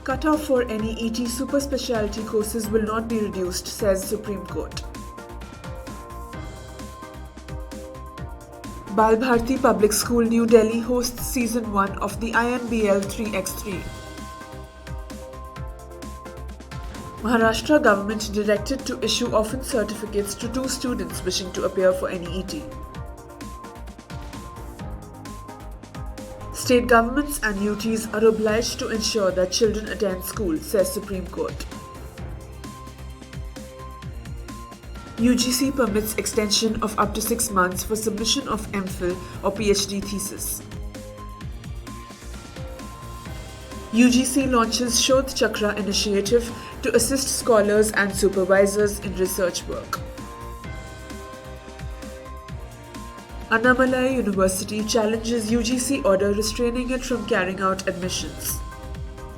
Cutoff for NEET super specialty courses will not be reduced, says Supreme Court. Bal Bharati Public School, New Delhi hosts Season 1 of the INBL 3x3. Maharashtra government directed to issue orphan certificates to 2 students wishing to appear for NEET. State governments and UTs are obliged to ensure that children attend school, says Supreme Court. UGC permits extension of up to 6 months for submission of MPhil or PhD thesis. UGC launches Shodh Chakra initiative to assist scholars and supervisors in research work. Annamalai University challenges UGC order restraining it from carrying out admissions.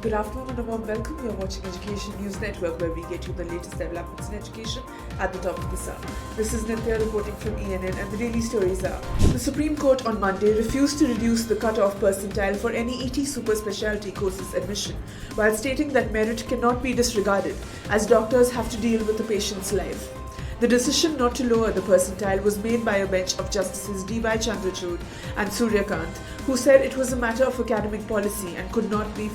Good afternoon and a warm welcome. You're watching Education News Network, where we get you the latest developments in education at the top of the sun. This is Nithya reporting from ENN, and the daily stories are: the Supreme Court on Monday refused to reduce the cut-off percentile for NEET super specialty courses admission, while stating that merit cannot be disregarded as doctors have to deal with a patient's life. The decision not to lower the percentile was made by a bench of Justices D.Y. Chandrachud and Suryakant, who said it was a matter of academic policy and could not be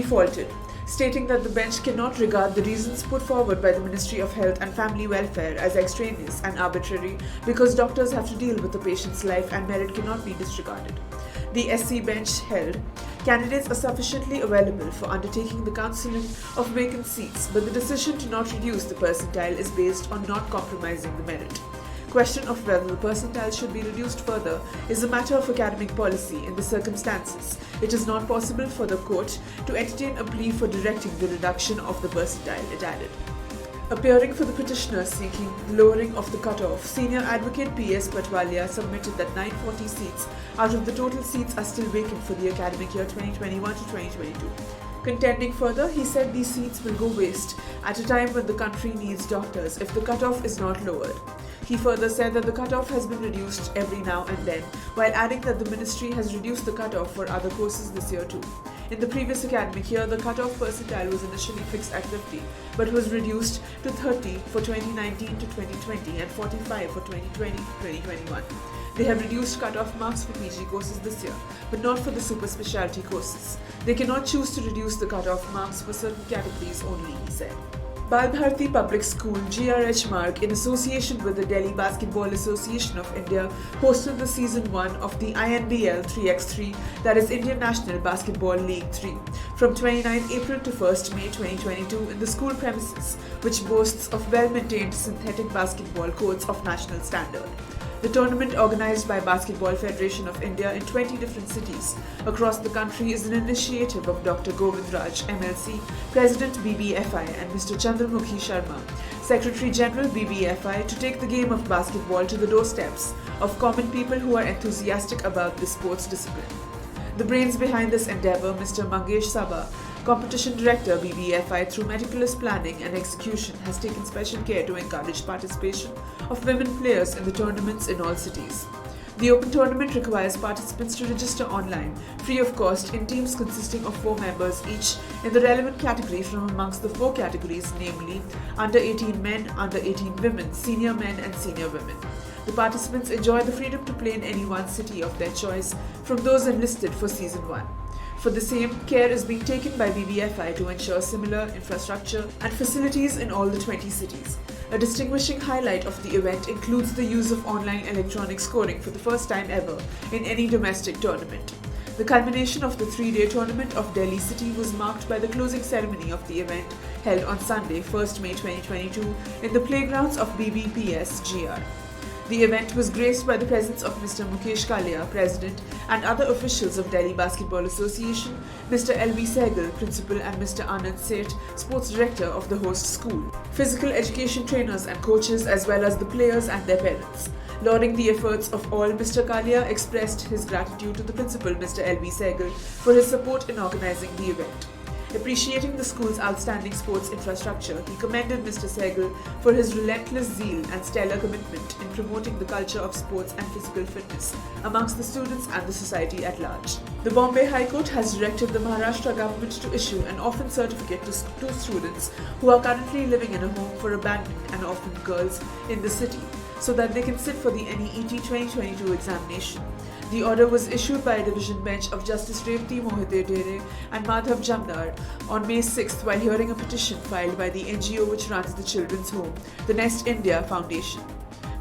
faulted, stating that the bench cannot regard the reasons put forward by the Ministry of Health and Family Welfare as extraneous and arbitrary because doctors have to deal with a patient's life and merit cannot be disregarded. The SC bench held, candidates are sufficiently available for undertaking the counselling of vacant seats, but the decision to not reduce the percentile is based on not compromising the merit. Question of whether the percentile should be reduced further is a matter of academic policy. In the circumstances, it is not possible for the court to entertain a plea for directing the reduction of the percentile, it added. Appearing for the petitioner seeking lowering of the cutoff, senior advocate P.S. Patwalia submitted that 940 seats out of the total seats are still vacant for the academic year 2021 to 2022. Contending further, he said these seats will go waste at a time when the country needs doctors if the cutoff is not lowered. He further said that the cutoff has been reduced every now and then, while adding that the ministry has reduced the cutoff for other courses this year too. In the previous academic year, the cutoff percentile was initially fixed at 50, but was reduced to 30 for 2019 to 2020 and 45 for 2020 to 2021. They have reduced cutoff marks for PG courses this year, but not for the super specialty courses. They cannot choose to reduce the cutoff marks for certain categories only, he said. Bal Bharati Public School, GRH Marg, in association with the Delhi Basketball Association of India, hosted the Season 1 of the INBL 3x3, that is Indian National Basketball League 3, from 29 April to 1st May 2022 in the school premises, which boasts of well-maintained synthetic basketball courts of national standard. The tournament, organized by Basketball Federation of India in 20 different cities across the country, is an initiative of Dr. Govt, MLC, President BBFI, and Mr. Chandramukhi Sharma, Secretary General BBFI, to take the game of basketball to the doorsteps of common people who are enthusiastic about this sports discipline. The brains behind this endeavor, Mr. Mangesh Sabha, Competition Director BBFI, through meticulous planning and execution, has taken special care to encourage participation of women players in the tournaments in all cities. The Open Tournament requires participants to register online, free of cost, in teams consisting of 4 members each in the relevant category from amongst the 4 categories, namely under 18 men, under 18 women, senior men and senior women. The participants enjoy the freedom to play in any one city of their choice from those enlisted for Season 1. For the same, care is being taken by BBFI to ensure similar infrastructure and facilities in all the 20 cities. A distinguishing highlight of the event includes the use of online electronic scoring for the first time ever in any domestic tournament. The culmination of the 3-day tournament of Delhi City was marked by the closing ceremony of the event held on Sunday, 1st May 2022, in the playgrounds of BBPS GR. The event was graced by the presence of Mr. Mukesh Kalia, President, and other officials of Delhi Basketball Association, Mr. L.V. Sehgal, Principal, and Mr. Anand Seth, Sports Director of the host school, physical education trainers and coaches, as well as the players and their parents. Lauding the efforts of all, Mr. Kalia expressed his gratitude to the Principal, Mr. L.V. Sehgal, for his support in organizing the event. Appreciating the school's outstanding sports infrastructure, he commended Mr. Sehgal for his relentless zeal and stellar commitment in promoting the culture of sports and physical fitness amongst the students and the society at large. The Bombay High Court has directed the Maharashtra government to issue an orphan certificate to two students who are currently living in a home for abandoned and orphaned girls in the city, so that they can sit for the NEET 2022 examination. The order was issued by a division bench of Justice Revati Mohite Dere and Madhav Jamdar on May 6th while hearing a petition filed by the NGO which runs the children's home, the Nest India Foundation.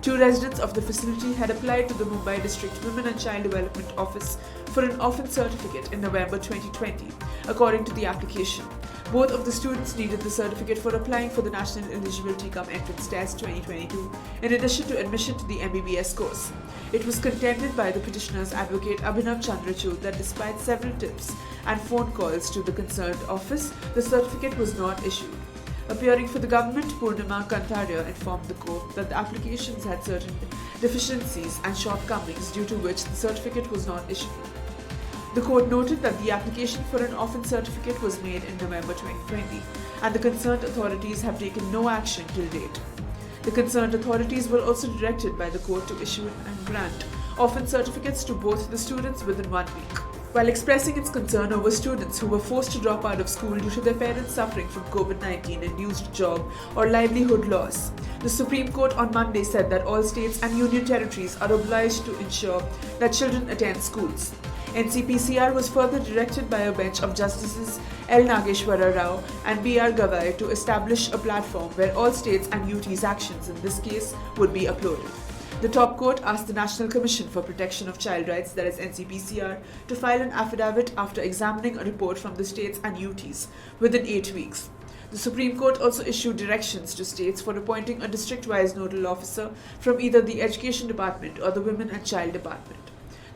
Two residents of the facility had applied to the Mumbai District Women and Child Development Office for an orphan certificate in November 2020, according to the application. Both of the students needed the certificate for applying for the National Eligibility Cum Entrance Test 2022, in addition to admission to the MBBS course. It was contended by the petitioner's advocate Abhinav Chandrachud that despite several tips and phone calls to the concerned office, the certificate was not issued. Appearing for the government, Purnima Kantarya informed the court that the applications had certain deficiencies and shortcomings due to which the certificate was not issued. The court noted that the application for an orphan certificate was made in November 2020 and the concerned authorities have taken no action till date. The concerned authorities were also directed by the court to issue and grant orphan certificates to both the students within 1 week. While expressing its concern over students who were forced to drop out of school due to their parents suffering from COVID-19 induced job or livelihood loss, the Supreme Court on Monday said that all states and union territories are obliged to ensure that children attend schools. NCPCR was further directed by a bench of Justices L. Nageshwara Rao and B.R. Gavai to establish a platform where all states and UT's actions in this case would be uploaded. The top court asked the National Commission for Protection of Child Rights, that is NCPCR, to file an affidavit after examining a report from the states and UTs within 8 weeks. The Supreme Court also issued directions to states for appointing a district-wise nodal officer from either the Education Department or the Women and Child Department.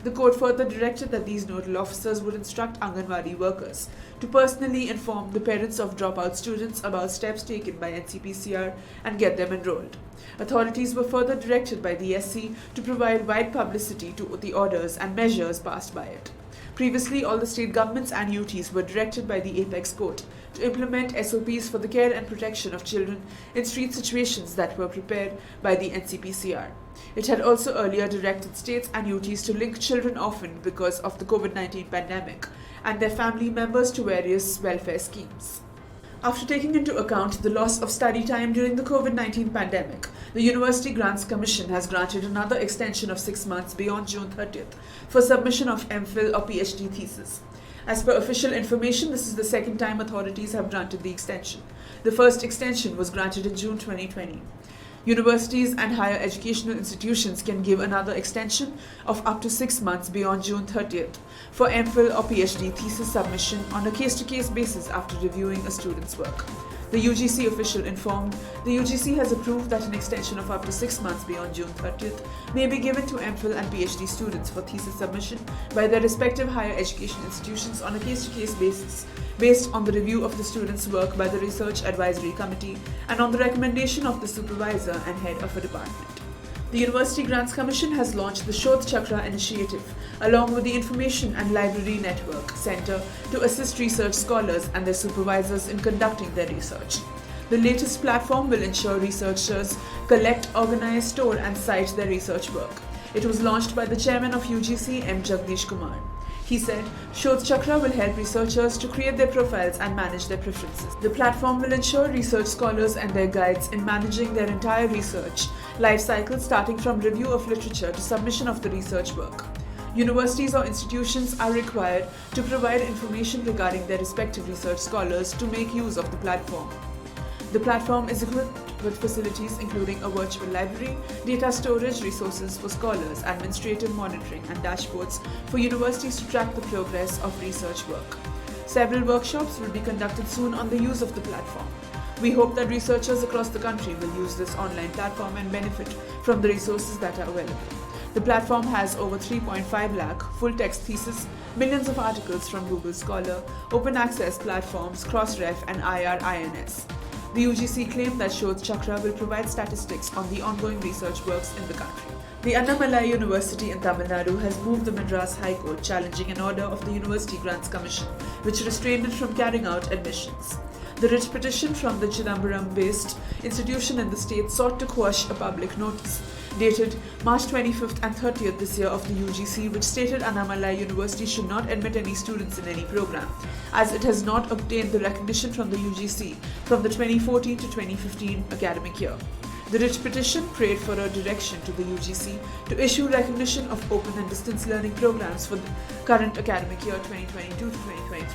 The court further directed that these nodal officers would instruct Annamalai workers to personally inform the parents of dropout students about steps taken by NCPCR and get them enrolled. Authorities were further directed by the SC to provide wide publicity to the orders and measures passed by it. Previously, all the state governments and UTs were directed by the Apex Court to implement SOPs for the care and protection of children in street situations that were prepared by the NCPCR. It had also earlier directed states and UTs to link children orphaned because of the COVID-19 pandemic and their family members to various welfare schemes. After taking into account the loss of study time during the COVID-19 pandemic, the University Grants Commission has granted another extension of 6 months beyond June 30th for submission of MPhil or PhD thesis. As per official information, this is the second time authorities have granted the extension. The first extension was granted in June 2020. Universities and higher educational institutions can give another extension of up to 6 months beyond June 30th for MPhil or PhD thesis submission on a case-to-case basis after reviewing a student's work. The UGC official informed the UGC has approved that an extension of up to 6 months beyond June 30th may be given to MPhil and PhD students for thesis submission by their respective higher education institutions on a case-to-case basis, based on the review of the student's work by the Research Advisory Committee and on the recommendation of the supervisor and head of a department. The University Grants Commission has launched the Shodh Chakra initiative, along with the Information and Library Network Center, to assist research scholars and their supervisors in conducting their research. The latest platform will ensure researchers collect, organize, store and cite their research work. It was launched by the chairman of UGC, M. Jagdish Kumar. He said, Shodh Chakra will help researchers to create their profiles and manage their preferences. The platform will ensure research scholars and their guides in managing their entire research life cycle, starting from review of literature to submission of the research work. Universities or institutions are required to provide information regarding their respective research scholars to make use of the platform. The platform is equipped with facilities including a virtual library, data storage, resources for scholars, administrative monitoring and dashboards for universities to track the progress of research work. Several workshops will be conducted soon on the use of the platform. We hope that researchers across the country will use this online platform and benefit from the resources that are available. The platform has over 3.5 lakh full-text thesis, millions of articles from Google Scholar, open access platforms, Crossref and IRINS. The UGC claimed that Shodh Chakra will provide statistics on the ongoing research works in the country. The Annamalai University in Tamil Nadu has moved the Madras High Court challenging an order of the University Grants Commission which restrained it from carrying out admissions. The writ petition from the Chidambaram-based institution in the state sought to quash a public notice dated March 25th and 30th this year of the UGC, which stated Annamalai University should not admit any students in any program, as it has not obtained the recognition from the UGC from the 2014 to 2015 academic year. The writ petition prayed for a direction to the UGC to issue recognition of open and distance learning programs for the current academic year 2022 to 2023.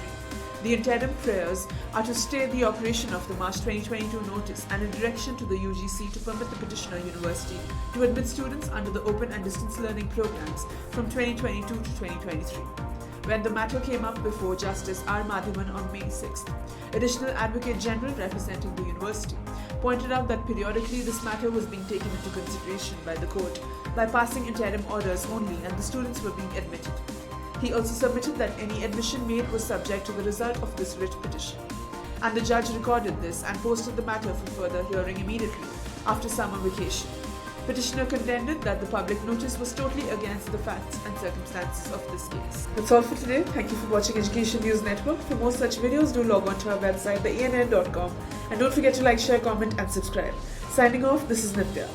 The interim prayers are to stay the operation of the March 2022 notice and a direction to the UGC to permit the petitioner university to admit students under the open and distance learning programs from 2022 to 2023. When the matter came up before Justice R. Madhivan on May 6th, Additional Advocate General representing the university pointed out that periodically this matter was being taken into consideration by the court by passing interim orders only and the students were being admitted. He also submitted that any admission made was subject to the result of this writ petition. And the judge recorded this and posted the matter for further hearing immediately after summer vacation. Petitioner contended that the public notice was totally against the facts and circumstances of this case. That's all for today. Thank you for watching Education News Network. For more such videos, do log on to our website, theann.com, and don't forget to like, share, comment and subscribe. Signing off, this is Nitya.